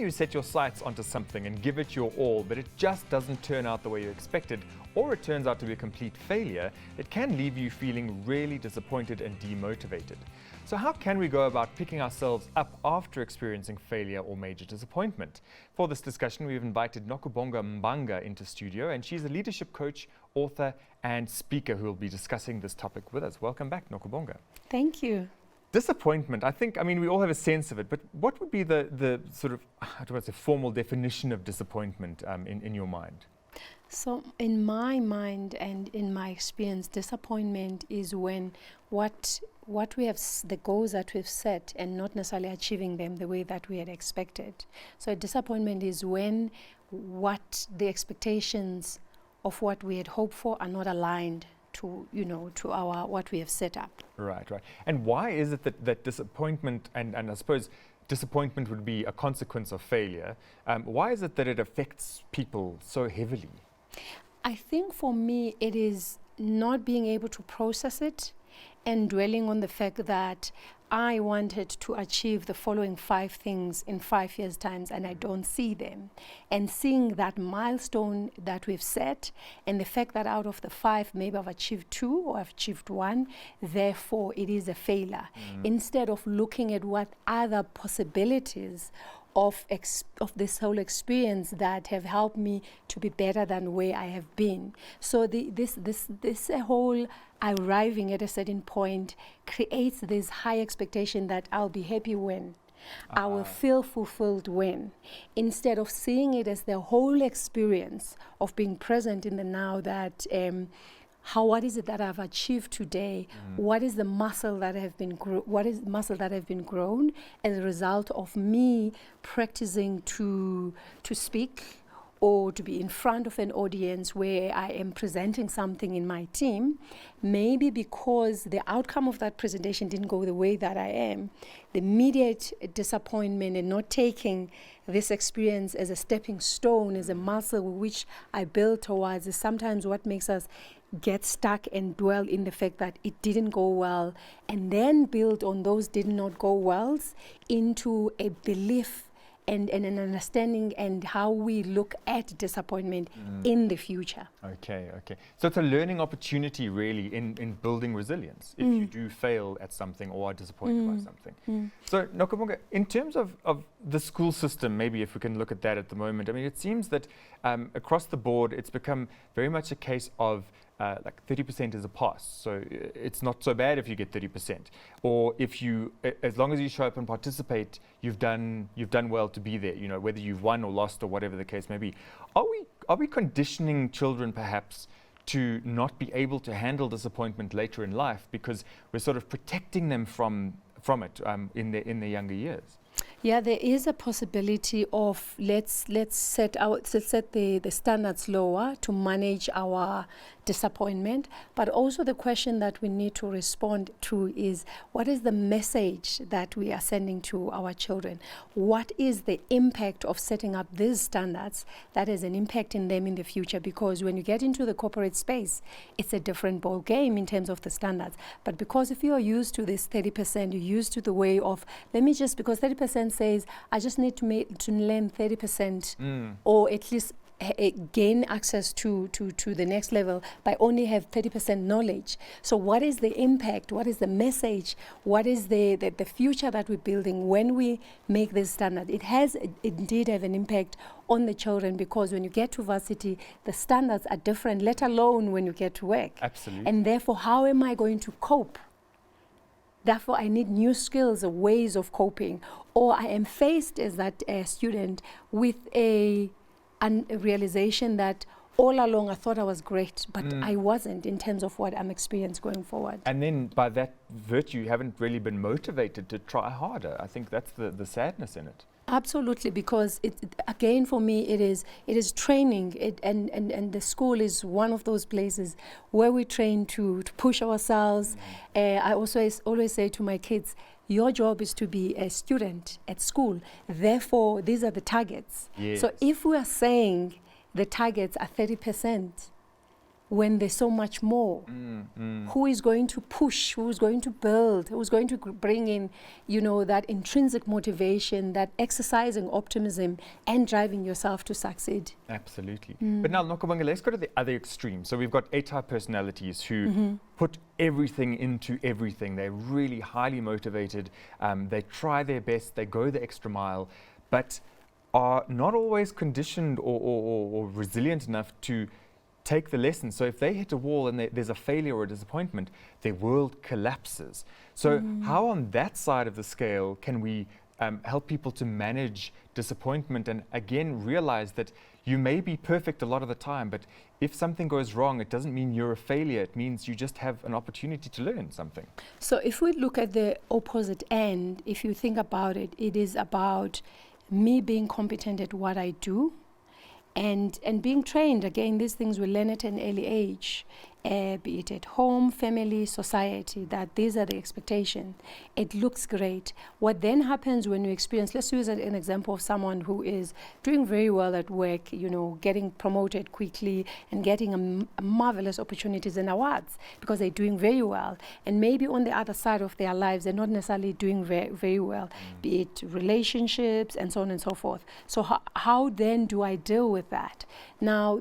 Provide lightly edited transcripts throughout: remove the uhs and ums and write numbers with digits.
you set your sights onto something and give it your all, but it just doesn't turn out the way you expected, or it turns out to be a complete failure, it can leave you feeling really disappointed and demotivated. So how can we go about picking ourselves up after experiencing failure or major disappointment? For this discussion, we've invited Nokubonga Mbanga into studio, and she's a leadership coach, author, and speaker who will be discussing this topic with us. Welcome back, Nokubonga. Thank you. Disappointment, I mean, we all have a sense of it, but what would be the sort of, I don't want to say formal definition of disappointment in your mind? So in my mind and in my experience, disappointment is when what we have, the goals that we've set and not necessarily achieving them the way that we had expected. So disappointment is when what the expectations of what we had hoped for are not aligned to, to our what we have set up. Right. And why is it that disappointment, and I suppose disappointment would be a consequence of failure, why is it that it affects people so heavily? I think for me it is not being able to process it and dwelling on the fact that I wanted to achieve the following 5 things in 5 years' time and I don't see them. And seeing that milestone that we've set and the fact that out of the 5, maybe I've achieved 2 or I've achieved 1, therefore it is a failure. Instead of looking at what other possibilities of this whole experience that have helped me to be better than where I have been. So this whole arriving at a certain point creates this high expectation that I'll be happy when, I will feel fulfilled when, instead of seeing it as the whole experience of being present in the now, that what is it that I've achieved today? What is the muscle that have been grown as a result of me practicing to speak or to be in front of an audience where I am presenting something in my team, maybe because the outcome of that presentation didn't go the way that I am. The immediate disappointment and not taking this experience as a stepping stone, as a muscle which I build towards, is sometimes what makes us get stuck and dwell in the fact that it didn't go well, and then build on those did not go wells into a belief and an understanding and how we look at disappointment in the future. Okay. So it's a learning opportunity really in building resilience if you do fail at something or are disappointed by something. So Nokubonga, in terms of the school system, maybe if we can look at that at the moment, I mean, it seems that across the board it's become very much a case of like 30% is a pass, so it's not so bad if you get 30%. Or if you, as long as you show up and participate, you've done well to be there. You know, whether you've won or lost or whatever the case may be. Are we conditioning children perhaps to not be able to handle disappointment later in life because we're sort of protecting them from it in their younger years? Yeah, there is a possibility of let's set the standards lower to manage our disappointment, but also the question that we need to respond to is, what is the message that we are sending to our children? What is the impact of setting up these standards that has an impact in them in the future? Because when you get into the corporate space, it's a different ball game in terms of the standards. But because if you are used to this 30%, you're used to the way of, because 30% says, I just need to learn 30% or at least gain access to the next level by only have 30% knowledge. So what is the impact? What is the message? What is the future that we're building when we make this standard? It has indeed have an impact on the children, because when you get to varsity, the standards are different, let alone when you get to work. Absolutely. And therefore, how am I going to cope? Therefore, I need new skills or ways of coping. Or I am faced as that student with a realization that all along I thought I was great, but I wasn't in terms of what I'm experiencing going forward. And then by that virtue, you haven't really been motivated to try harder. I think that's the sadness in it. Absolutely, because again for me it is training, and the school is one of those places where we train to push ourselves. I also always say to my kids, your job is to be a student at school. Therefore, these are the targets. Yes. So if we are saying the targets are 30%, when there's so much more? Who is going to push? Who is going to build? Who is going to bring in, that intrinsic motivation, that exercising optimism and driving yourself to succeed? Absolutely. But now, Nokubonga, let's go to the other extreme. So we've got A-type personalities who put everything into everything. They're really highly motivated. They try their best. They go the extra mile, but are not always conditioned or resilient enough to take the lesson. So if they hit a wall and there's a failure or a disappointment, their world collapses. So how on that side of the scale can we help people to manage disappointment and again realize that you may be perfect a lot of the time, but if something goes wrong, it doesn't mean you're a failure. It means you just have an opportunity to learn something. So if we look at the opposite end, if you think about it, it is about me being competent at what I do, and being trained. Again, these things we learn at an early age, be it at home, family, society, that these are the expectations. It looks great. What then happens when you experience, let's use an example of someone who is doing very well at work, getting promoted quickly and getting marvelous opportunities and awards because they're doing very well. And maybe on the other side of their lives, they're not necessarily doing very well, be it relationships and so on and so forth. So how then do I deal with that? Now,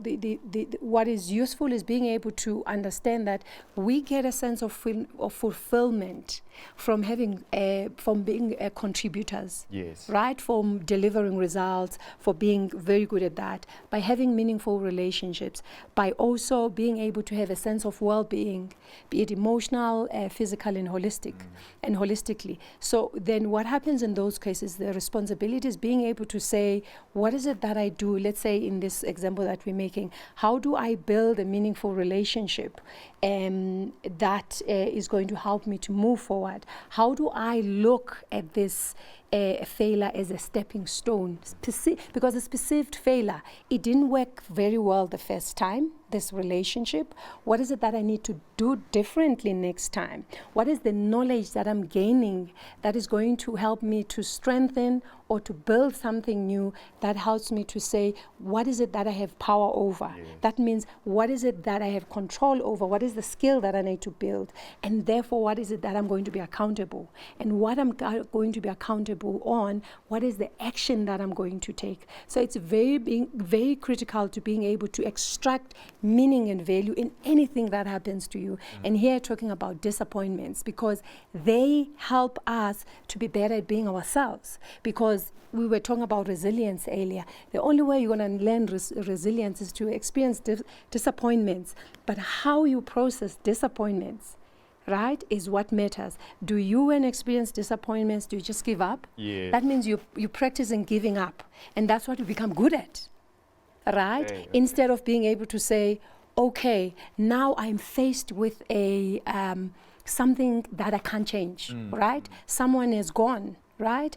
what is useful is being able to understand that we get a sense of fulfillment from from being contributors, yes, right? From delivering results, for being very good at that, by having meaningful relationships, by also being able to have a sense of well-being, be it emotional, physical, and holistically. So then what happens in those cases, the responsibility is being able to say, what is it that I do? Let's say in this example that we're making, how do I build a meaningful relationship that is going to help me to move forward? How do I look at this failure as a stepping stone? Because this perceived failure, it didn't work very well the first time, this relationship. What is it that I need to do differently next time? What is the knowledge that I'm gaining that is going to help me to strengthen or to build something new that helps me to say, what is it that I have power over? Yes. That means, what is it that I have control over? What is the skill that I need to build? And therefore, what is it that I'm going to be accountable? And what I'm going to be accountable on, what is the action that I'm going to take? So it's very critical to being able to extract meaning and value in anything that happens to you. And here talking about disappointments, because they help us to be better at being ourselves. Because we were talking about resilience earlier. The only way you're going to learn resilience is to experience disappointments. But how you process disappointments, right, is what matters. Do you, when experience disappointments, do you just give up? Yes. That means you practice in giving up. And that's what you become good at, right? Okay. Instead of being able to say, okay, now I'm faced with a something that I can't change, right? Someone is gone, right?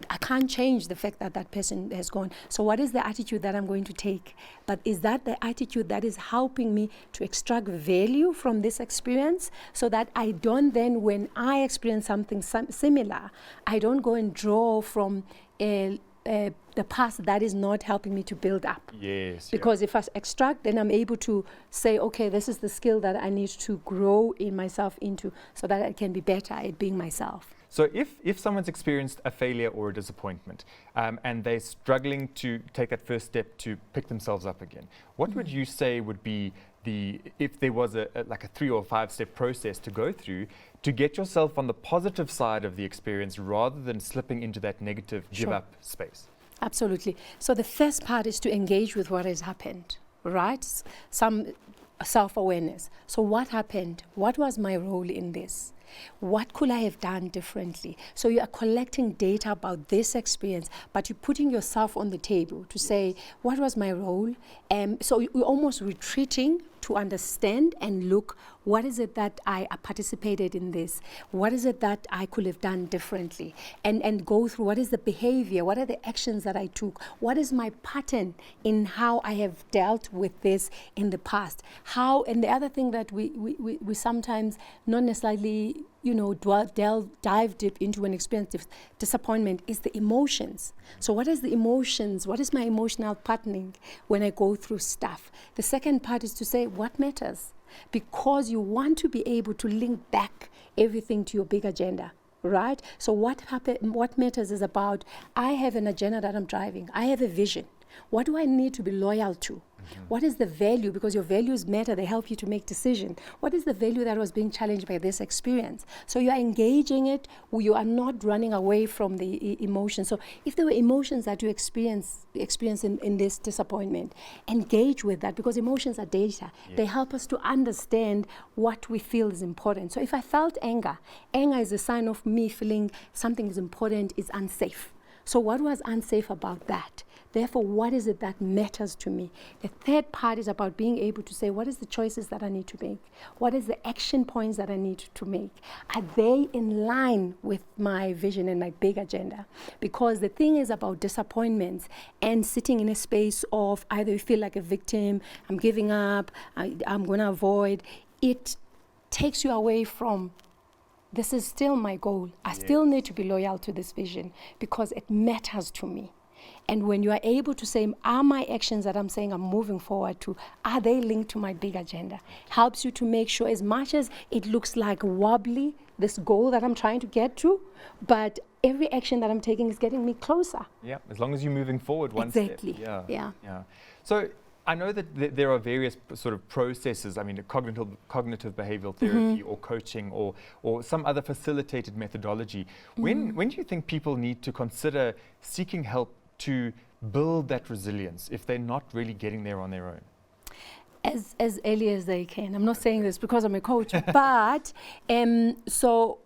I can't change the fact that that person has gone. So what is the attitude that I'm going to take? But is that the attitude that is helping me to extract value from this experience, so that I don't then, when I experience something similar, I don't go and draw from the past that is not helping me to build up. Yes. Because if I extract, then I'm able to say, okay, this is the skill that I need to grow in myself into, so that I can be better at being myself. So if someone's experienced a failure or a disappointment and they're struggling to take that first step to pick themselves up again, what would you say would be if there was a 3 or 5 step process to go through to get yourself on the positive side of the experience rather than slipping into that negative give up space? Absolutely. So the first part is to engage with what has happened, right? Some self-awareness. So what happened? What was my role in this? What could I have done differently? So you are collecting data about this experience, but you're putting yourself on the table to say, what was my role? So you're almost retreating to understand and look, what is it that I participated in this? What is it that I could have done differently? And go through, what is the behavior? What are the actions that I took? What is my pattern in how I have dealt with this in the past? And the other thing that we sometimes not necessarily dive deep into an experience disappointment is the emotions. So what is the emotions? What is my emotional patterning when I go through stuff? The second part is to say what matters, because you want to be able to link back everything to your big agenda. Right? So what matters is about, I have an agenda that I'm driving. I have a vision. What do I need to be loyal to? What is the value? Because your values matter. They help you to make decisions. What is the value that was being challenged by this experience? So you are engaging it. You are not running away from the emotions. So if there were emotions that you experience in this disappointment, engage with that, because emotions are data. Yes. They help us to understand what we feel is important. So if I felt anger is a sign of me feeling something is important, is unsafe. So what was unsafe about that? Therefore, what is it that matters to me? The third part is about being able to say, what is the choices that I need to make? What is the action points that I need to make? Are they in line with my vision and my big agenda? Because the thing is about disappointments and sitting in a space of either you feel like a victim, I'm giving up, I'm going to avoid. It takes you away from, this is still my goal. I still need to be loyal to this vision because it matters to me. And when you are able to say, are my actions that I'm saying I'm moving forward to, are they linked to my big agenda? Helps you to make sure, as much as it looks like wobbly, this goal that I'm trying to get to, but every action that I'm taking is getting me closer. Yeah, as long as you're moving forward one step. Exactly. Yeah. So I know that there are various sort of processes, cognitive behavioral therapy or coaching or some other facilitated methodology. When do you think people need to consider seeking help to build that resilience if they're not really getting there on their own? As early as they can. I'm not saying this because I'm a coach, but so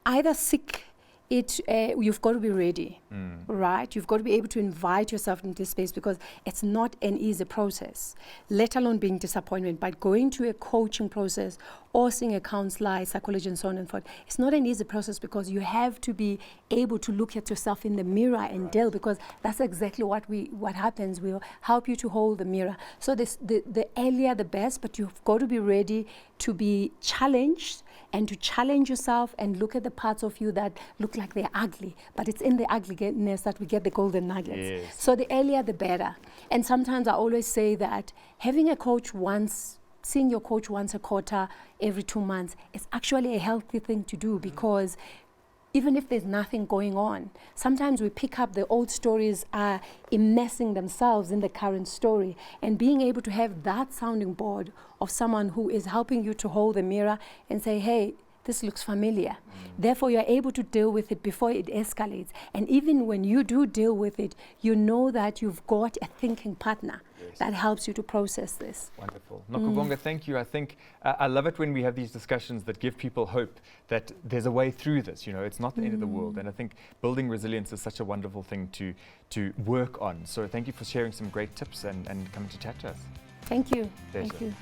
either seek it, you've got to be ready, right? You've got to be able to invite yourself into this space, because it's not an easy process, let alone being disappointment. But going to a coaching process or seeing a counselor, psychologist, and so on and forth, it's not an easy process, because you have to be able to look at yourself in the mirror and deal, because that's exactly what happens. We'll help you to hold the mirror. So the earlier the best, but you've got to be ready to be challenged and to challenge yourself and look at the parts of you that look like they're ugly, but it's in the ugliness that we get the golden nuggets. Yes. So the earlier the better. And sometimes I always say that having a coach seeing your coach once a quarter, every 2 months, is actually a healthy thing to do, because even if there's nothing going on, sometimes we pick up the old stories are immersing themselves in the current story, and being able to have that sounding board of someone who is helping you to hold the mirror and say, hey, this looks familiar. Therefore, you're able to deal with it before it escalates. And even when you do deal with it, you know that you've got a thinking partner that helps you to process this. Wonderful. Nokubonga, thank you. I think I love it when we have these discussions that give people hope that there's a way through this. You know, it's not the end of the world. And I think building resilience is such a wonderful thing to work on. So thank you for sharing some great tips and coming to chat to us. Thank you. Pleasure. Thank you.